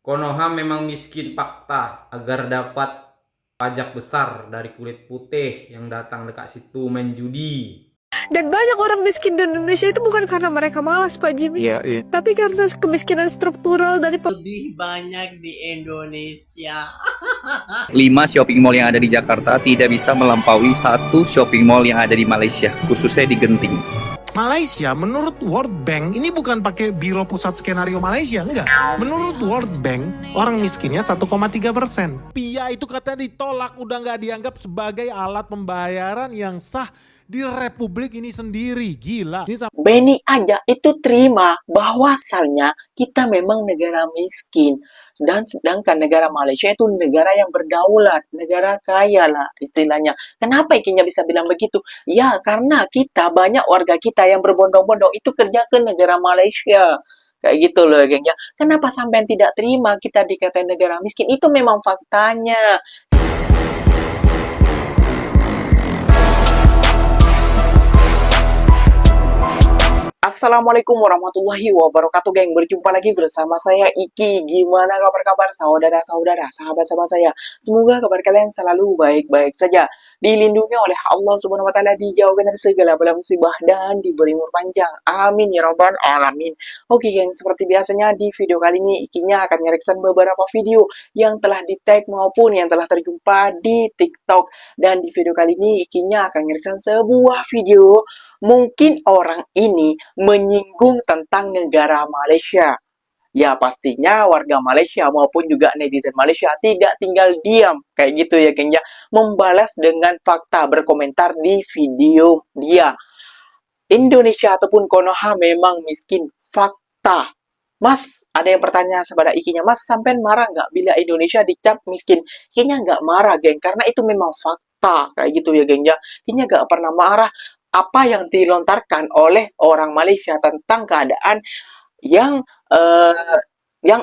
Konoha memang miskin fakta agar dapat pajak besar dari kulit putih yang datang dekat situ main judi. Dan banyak orang miskin di Indonesia itu bukan karena mereka malas, Pak Jimmy. Iya. Tapi karena kemiskinan struktural dari Lebih banyak di Indonesia. 5 shopping mall yang ada di Jakarta tidak bisa melampaui 1 shopping mall yang ada di Malaysia, khususnya di Genting. Malaysia, menurut World Bank, ini bukan pakai Biro Pusat Skenario Malaysia, enggak. Menurut World Bank, orang miskinnya 1,3%. Rupiah itu katanya ditolak, udah nggak dianggap sebagai alat pembayaran yang sah di Republik ini sendiri. Gila. Ini Benny aja itu terima bahwasannya kita memang negara miskin. Dan sedangkan negara Malaysia itu negara yang berdaulat, negara kaya lah istilahnya. Kenapa ikinya bisa bilang begitu? Ya karena kita, banyak warga kita yang berbondong-bondong itu kerja ke negara Malaysia. Kayak gitu loh geng ya. Kenapa sampai tidak terima kita dikatain negara miskin? Itu memang faktanya. Assalamualaikum warahmatullahi wabarakatuh geng. Berjumpa lagi bersama saya Iki. Gimana kabar-kabar saudara-saudara, sahabat-sahabat saya? Semoga kabar kalian selalu baik-baik saja, dilindungi oleh Allah Subhanahu wa taala, dijauhkan dari segala bala musibah dan diberi umur panjang. Amin ya rabbal alamin. Oke geng, seperti biasanya di video kali ini Ikinya akan ngereksan beberapa video yang telah di-tag maupun yang telah terjumpa di TikTok. Dan di video kali ini Ikinya akan ngereksan sebuah video mungkin orang ini menyinggung tentang negara Malaysia. Ya pastinya warga Malaysia maupun juga netizen Malaysia tidak tinggal diam. Kayak gitu ya geng ya. Membalas dengan fakta, berkomentar di video dia. Indonesia ataupun Konoha memang miskin. Fakta. Mas, ada yang bertanya kepada Ikinya, Mas sampai marah nggak bila Indonesia dicap miskin? Ikinya nggak marah geng, karena itu memang fakta. Kayak gitu ya geng ya. Ikinya nggak pernah marah apa yang dilontarkan oleh orang Malaysia tentang keadaan yang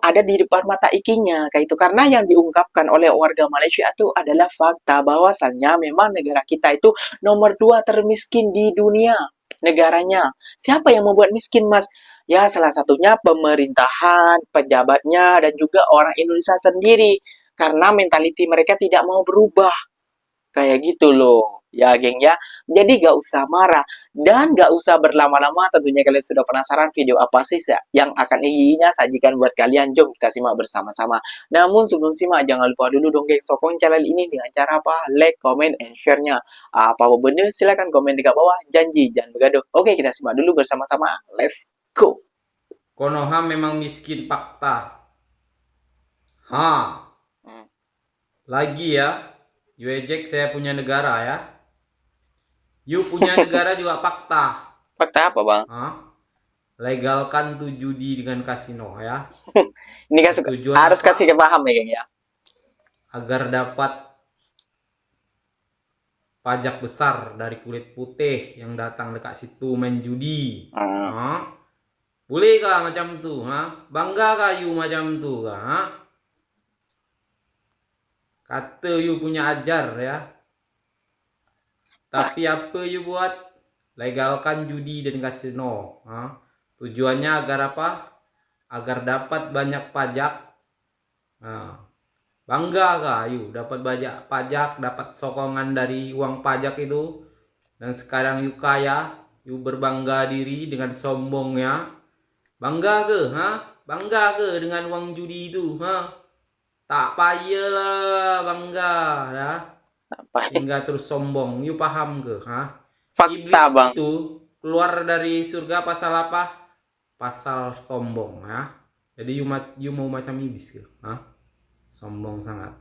ada di depan mata Ikinya kayak itu, karena yang diungkapkan oleh warga Malaysia itu adalah fakta bahwasannya memang negara kita itu nomor 2 termiskin di dunia negaranya. Siapa yang membuat miskin Mas? Ya salah satunya pemerintahan, pejabatnya, dan juga orang Indonesia sendiri, karena mentaliti mereka tidak mau berubah. Kayak gitu loh, ya geng ya. Jadi gak usah marah dan gak usah berlama-lama. Tentunya kalian sudah penasaran video apa sih yang akan Ikinya sajikan buat kalian. Jom kita simak bersama-sama. Namun sebelum simak jangan lupa dulu dong geng, sokong channel ini dengan cara apa? Like, comment, and share-nya. Apa bener silahkan komen di bawah. Janji jangan begaduh. Oke kita simak dulu bersama-sama. Let's go. Konoha memang miskin fakta. Lagi ya. You ejek saya punya negara ya. You punya negara juga fakta. Fakta apa bang? Legalkan tuh judi dengan kasino ya. Ini kan harus apa? kasih paham ya geng ya. Agar dapat pajak besar dari kulit putih yang datang dekat situ main judi. Boleh kah macam tu? Bangga kah you macam tu? Kata you punya ajar ya. Tapi apa you buat? Legalkan judi dan kasino. Tujuannya agar apa? Agar dapat banyak pajak. Bangga kah you dapat banyak pajak, dapat sokongan dari uang pajak itu? Dan sekarang you kaya, you berbangga diri dengan sombongnya. Bangga ke? Bangga ke dengan uang judi itu? Tak payahlah bangga ya. Hingga terus sombong. You paham ke? Fakta Iblis bang. itu keluar dari surga pasal apa? Pasal sombong ya. Jadi you mau macam iblis ke? Sombong sangat.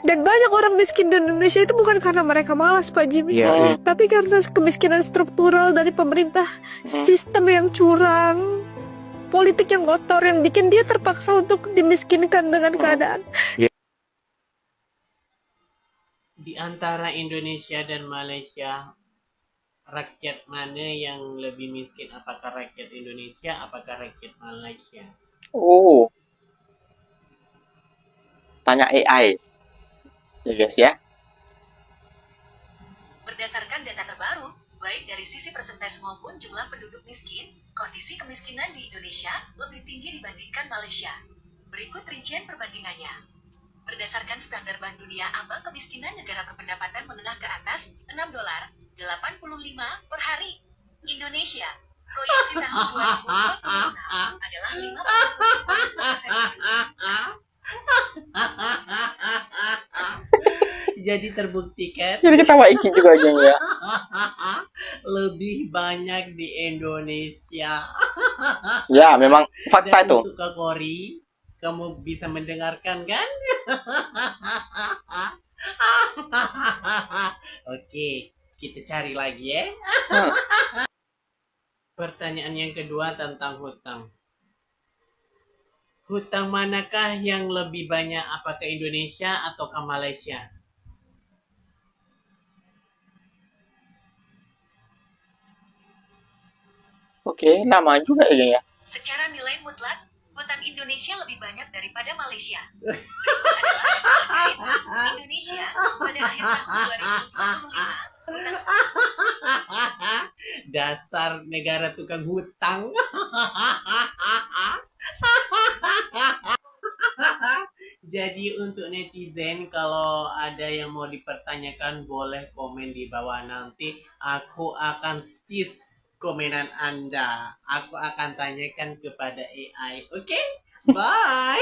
Dan banyak orang miskin di Indonesia itu bukan karena mereka malas, Pak Jimmy. Iya. Tapi karena kemiskinan struktural dari pemerintah, sistem yang curang, politik yang kotor yang bikin dia terpaksa untuk dimiskinkan dengan keadaan. Di antara Indonesia dan Malaysia, rakyat mana yang lebih miskin? Apakah rakyat Indonesia, apakah rakyat Malaysia? Oh. Tanya AI. Ya guys ya. Berdasarkan data terbaru, baik dari sisi persentase maupun jumlah penduduk miskin, kondisi kemiskinan di Indonesia lebih tinggi dibandingkan Malaysia. Berikut rincian perbandingannya. Berdasarkan standar Bank Dunia, ambang kemiskinan negara berpendapatan menengah ke atas $6.85 per hari. Indonesia, proyeksi tahun 2026 adalah 50%. Jadi terbuktikan Jadi ketawa Iki juga geng ya. lebih banyak di Indonesia. Ya, memang fakta Dan itu. untuk Kak Kori, kamu bisa mendengarkan kan? Oke, kita cari lagi ya. Pertanyaan yang kedua tentang hutang. Hutang manakah yang lebih banyak, apakah Indonesia atau Malaysia? Oke, lama juga ya geng ya. Secara nilai mutlak, hutang Indonesia lebih banyak daripada Malaysia. Berikut adalah Indonesia pada akhir tahun 2025. Dasar negara tukang hutang. Jadi untuk netizen, kalau ada yang mau dipertanyakan boleh komen di bawah, nanti aku akan stis komenan Anda. Aku akan tanyakan kepada AI. Oke? Bye.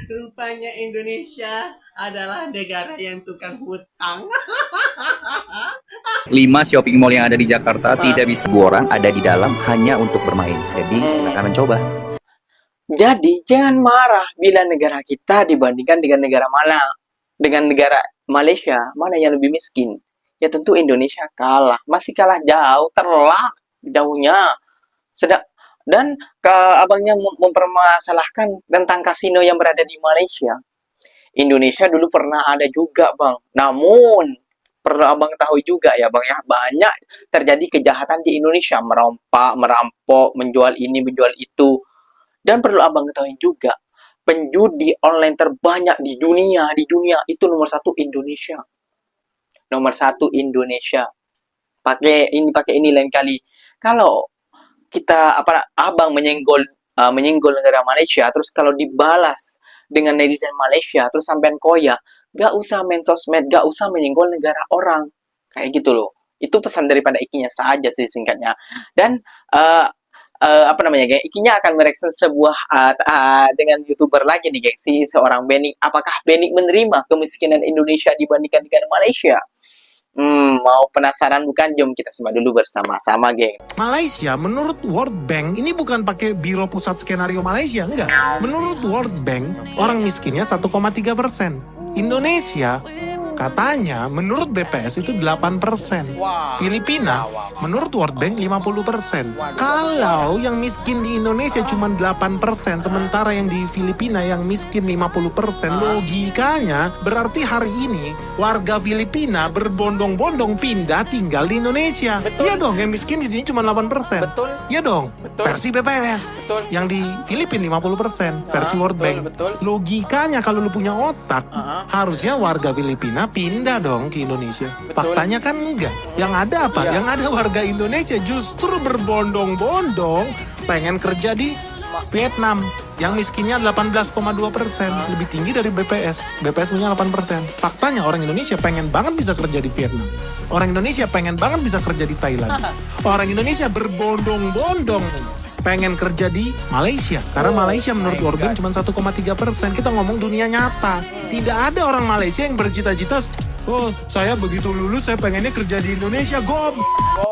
Rupanya Indonesia adalah negara yang tukang hutang. 5 shopping mall yang ada di Jakarta tidak bisa 2 orang ada di dalam hanya untuk bermain. Jadi silakan mencoba. Jadi jangan marah bila negara kita dibandingkan dengan negara mana. Dengan negara Malaysia, mana yang lebih miskin? Ya tentu Indonesia kalah. Masih kalah jauh, terlak jauhnya. Dan abangnya mempermasalahkan tentang kasino yang berada di Malaysia. Indonesia dulu pernah ada juga, Bang. Namun, perlu abang tahu juga ya, Bang ya, banyak terjadi kejahatan di Indonesia, merampok, menjual ini, menjual itu. Dan perlu abang ketahui juga, penjudi online terbanyak di dunia itu nomor 1 Indonesia. Nomor 1 Indonesia. Pakai ini lain kali. Kalau kita abang menyenggol negara Malaysia, terus kalau dibalas dengan netizen Malaysia, terus sampean koya, gak usah main sosmed, gak usah menyenggol negara orang, kayak gitu loh. Itu pesan daripada Ikinya saja sih singkatnya. Dan geng, Ikinya akan mereaction sebuah dengan YouTuber lagi nih, geng, si seorang Benik. Apakah Benik menerima kemiskinan Indonesia dibandingkan dengan Malaysia? Mau penasaran bukan? Jom kita simak dulu bersama-sama, geng. Malaysia menurut World Bank ini bukan pakai Biro Pusat Skenario Malaysia, enggak. Menurut World Bank, orang miskinnya 1,3%. Indonesia katanya menurut BPS itu 8%. Filipina menurut World Bank 50%. Kalau yang miskin di Indonesia cuma 8%, sementara yang di Filipina yang miskin 50%, logikanya berarti hari ini warga Filipina berbondong-bondong pindah tinggal di Indonesia. Iya dong, yang miskin di sini cuma 8%. Betul. Iya dong, Betul. versi BPS. Betul. Yang di Filipina 50%, versi World Bank. betul. Logikanya kalau lu punya otak, harusnya warga Filipina pindah dong ke Indonesia. Faktanya kan enggak. Yang ada apa? Iya. Yang ada warga Indonesia justru berbondong-bondong pengen kerja di Vietnam. Yang miskinnya 18,2%, lebih tinggi dari BPS. BPS punya 8%. Faktanya orang Indonesia pengen banget bisa kerja di Vietnam. Orang Indonesia pengen banget bisa kerja di Thailand. Orang Indonesia berbondong-bondong pengen kerja di Malaysia. Karena Malaysia menurut World Bank cuma 1,3%. Kita ngomong dunia nyata. Tidak ada orang Malaysia yang bercita-cita, oh saya begitu lulus saya pengennya kerja di Indonesia.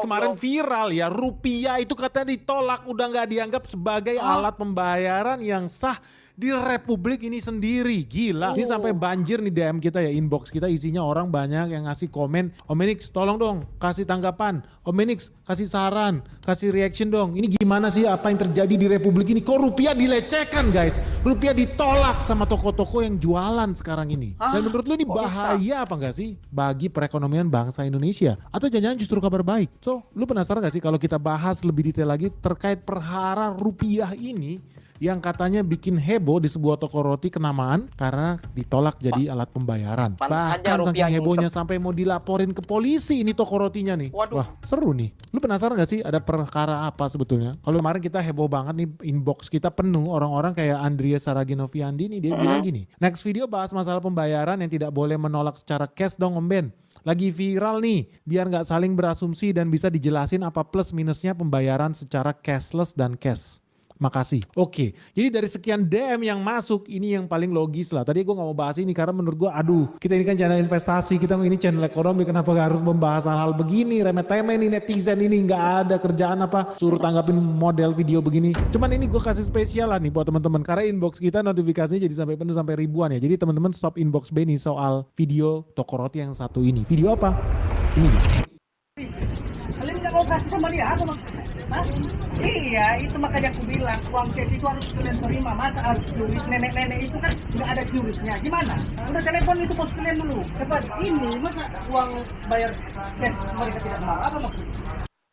Kemarin viral ya, rupiah itu katanya ditolak, udah nggak dianggap sebagai alat pembayaran yang sah di Republik ini sendiri. Gila. Ini sampai banjir nih DM kita ya, inbox kita isinya orang banyak yang ngasih komen. Om Enix tolong dong kasih tanggapan. Om Enix kasih saran, kasih reaction dong. Ini gimana sih apa yang terjadi di Republik ini? Kok rupiah dilecehkan guys? Rupiah ditolak sama toko-toko yang jualan sekarang ini. Dan menurut lu ini bahaya apa enggak sih bagi perekonomian bangsa Indonesia? Atau jangan-jangan justru kabar baik? So, lu penasaran gak sih kalau kita bahas lebih detail lagi terkait perkara rupiah ini yang katanya bikin heboh di sebuah toko roti kenamaan karena ditolak jadi alat pembayaran. Pantas aja Bahkan saking rupiah hebohnya sampai mau dilaporin ke polisi ini toko rotinya nih. Waduh. Wah, seru nih. Lu penasaran gak sih ada perkara apa sebetulnya? Kalau kemarin kita heboh banget nih, inbox kita penuh orang-orang kayak Andrea Saraginoviandi nih, dia bilang gini, next video bahas masalah pembayaran yang tidak boleh menolak secara cash dong Om Ben. Lagi viral nih, biar nggak saling berasumsi dan bisa dijelasin apa plus minusnya pembayaran secara cashless dan cash. Makasih. Oke, jadi dari sekian DM yang masuk, ini yang paling logis lah. Tadi gue gak mau bahas ini karena menurut gue, aduh, kita ini kan channel investasi, kita ini channel ekonomi, kenapa harus membahas hal-hal begini, remeh-temeh nih netizen ini, gak ada kerjaan apa, suruh tanggapin model video begini. Cuman ini gue kasih spesial lah nih buat teman-teman, karena inbox kita notifikasinya jadi sampai penuh sampai ribuan ya. Jadi teman-teman stop inbox Benny soal video toko roti yang satu ini. Video apa? Ini dia. Kalian nggak mau kasih sama dia apa maksudnya? Hah? Iya, itu makanya aku bilang uang cash itu harus kalian terima. Masa harus QRIS? Nenek-nenek itu kan nggak ada QRIS-nya. Gimana? Udah telepon itu bos kalian dulu. Cepat, ini masa uang bayar cash mereka tidak mau? Apa maksudnya?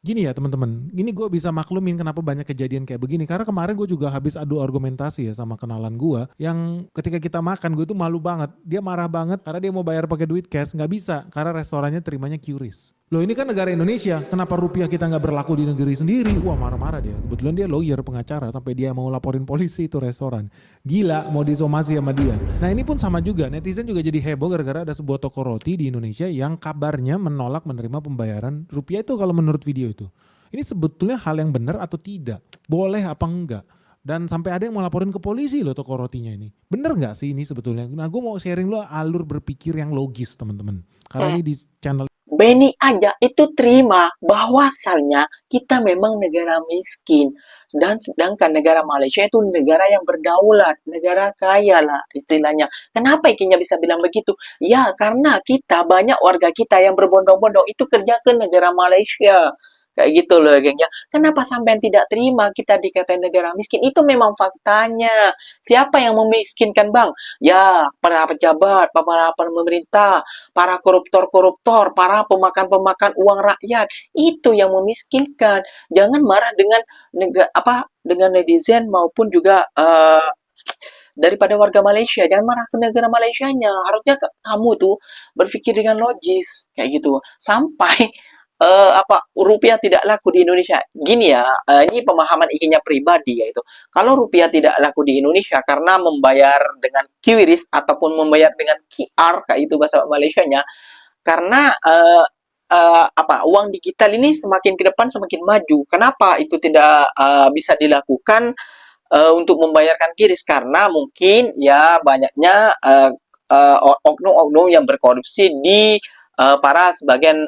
Gini ya teman-teman, ini gue bisa maklumin kenapa banyak kejadian kayak begini. Karena kemarin gue juga habis adu argumentasi ya sama kenalan gue, yang ketika kita makan gue tuh malu banget. Dia marah banget karena dia mau bayar pakai duit cash, nggak bisa karena restorannya terimanya QRIS. Loh ini kan negara Indonesia, kenapa rupiah kita nggak berlaku di negeri sendiri? Wah marah-marah dia. Kebetulan dia lawyer, pengacara, sampai dia mau laporin polisi itu restoran. Gila, mau disomasi sama dia. Nah ini pun sama juga, netizen juga jadi heboh gara-gara ada sebuah toko roti di Indonesia yang kabarnya menolak menerima pembayaran rupiah itu kalau menurut video itu. Ini sebetulnya hal yang benar atau tidak? Boleh apa enggak? Dan sampai ada yang mau laporin ke polisi loh toko rotinya ini. Bener nggak sih ini sebetulnya? Nah gue mau sharing lo alur berpikir yang logis teman-teman. Karena ini di channel Benny aja itu terima bahwasannya kita memang negara miskin, dan sedangkan negara Malaysia itu negara yang berdaulat, negara kaya lah istilahnya. Kenapa ikinya bisa bilang begitu? Ya karena kita banyak warga kita yang berbondong-bondong itu kerja ke negara Malaysia. Kayak gitu loh geng ya. Kenapa sampean tidak terima kita dikatain negara miskin? Itu memang faktanya. Siapa yang memiskinkan bang? Ya para pejabat, para pemerintah, para koruptor-koruptor, para pemakan-pemakan uang rakyat. Itu yang memiskinkan. Jangan marah dengan dengan netizen maupun juga daripada warga Malaysia. Jangan marah ke negara Malaysianya. Harusnya kamu tuh berpikir dengan logis kayak gitu. Sampai rupiah tidak laku di Indonesia. Gini ya, ini pemahaman ikinya pribadi yaitu kalau rupiah tidak laku di Indonesia karena membayar dengan QRIS ataupun membayar dengan QR kayak itu bahasa Malaysianya, karena uang digital ini semakin ke depan semakin maju. Kenapa itu tidak bisa dilakukan untuk membayarkan QRIS? Karena mungkin ya banyaknya oknum-oknum yang berkorupsi di para sebagian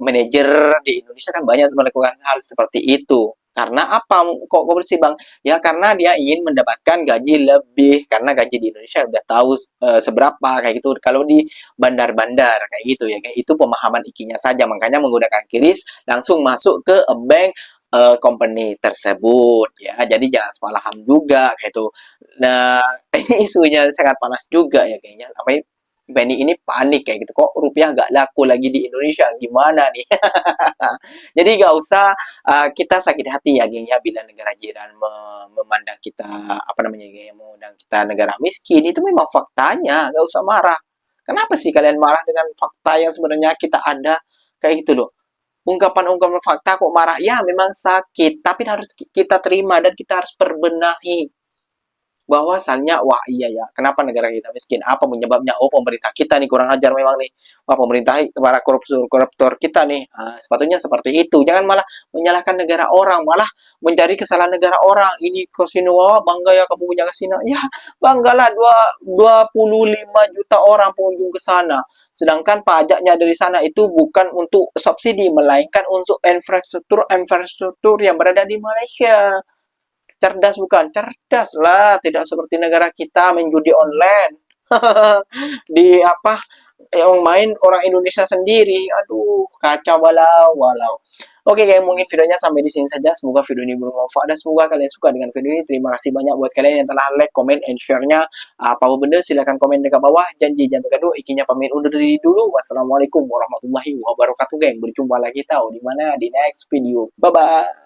manajer di Indonesia kan banyak melakukan hal seperti itu. Karena apa kok korupsi bang? Ya karena dia ingin mendapatkan gaji lebih, karena gaji di Indonesia udah tahu seberapa kayak gitu. Kalau di bandar-bandar kayak gitu ya, kayak itu pemahaman ikinya saja. Makanya menggunakan QRIS langsung masuk ke bank company tersebut ya. Jadi jangan salah paham juga kayak itu. Nah ini isunya sangat panas juga ya kayaknya. Sampai Benny ini panik kayak gitu, kok rupiah nggak laku lagi di Indonesia, gimana nih? Jadi nggak usah kita sakit hati ya geng ya, bila negara jiran memandang kita memandang kita negara miskin, itu memang faktanya, nggak usah marah. Kenapa sih kalian marah dengan fakta yang sebenarnya kita ada kayak gitu loh? Ungkapan-ungkapan fakta kok marah? Ya memang sakit, tapi harus kita terima dan kita harus perbenahi. Bahwasannya wah iya ya, kenapa negara kita miskin, apa penyebabnya? Oh pemerintah kita nih kurang ajar memang nih, wah pemerintah para koruptor kita nih, sepatutnya seperti itu. Jangan malah menyalahkan negara orang, malah mencari kesalahan negara orang. Ini kasino, wah bangga ya kamu punya kasino, ya banggalah 25 juta orang pengunjung ke sana, sedangkan pajaknya dari sana itu bukan untuk subsidi, melainkan untuk infrastruktur yang berada di Malaysia. Cerdas bukan? Cerdas lah, tidak seperti negara kita main judi online. Di yang main orang Indonesia sendiri. Aduh, kacau walau. Oke guys, mungkin videonya sampai di sini saja. Semoga video ini bermanfaat dan semoga kalian suka dengan video ini. Terima kasih banyak buat kalian yang telah like, comment, and share-nya. Apa bener silahkan komen dekat bawah. Janji jangan bergaduh. Ikinya pamit undur diri dulu. Wassalamualaikum warahmatullahi wabarakatuh geng. Berjumpa lagi tahu di mana di next video. Bye bye.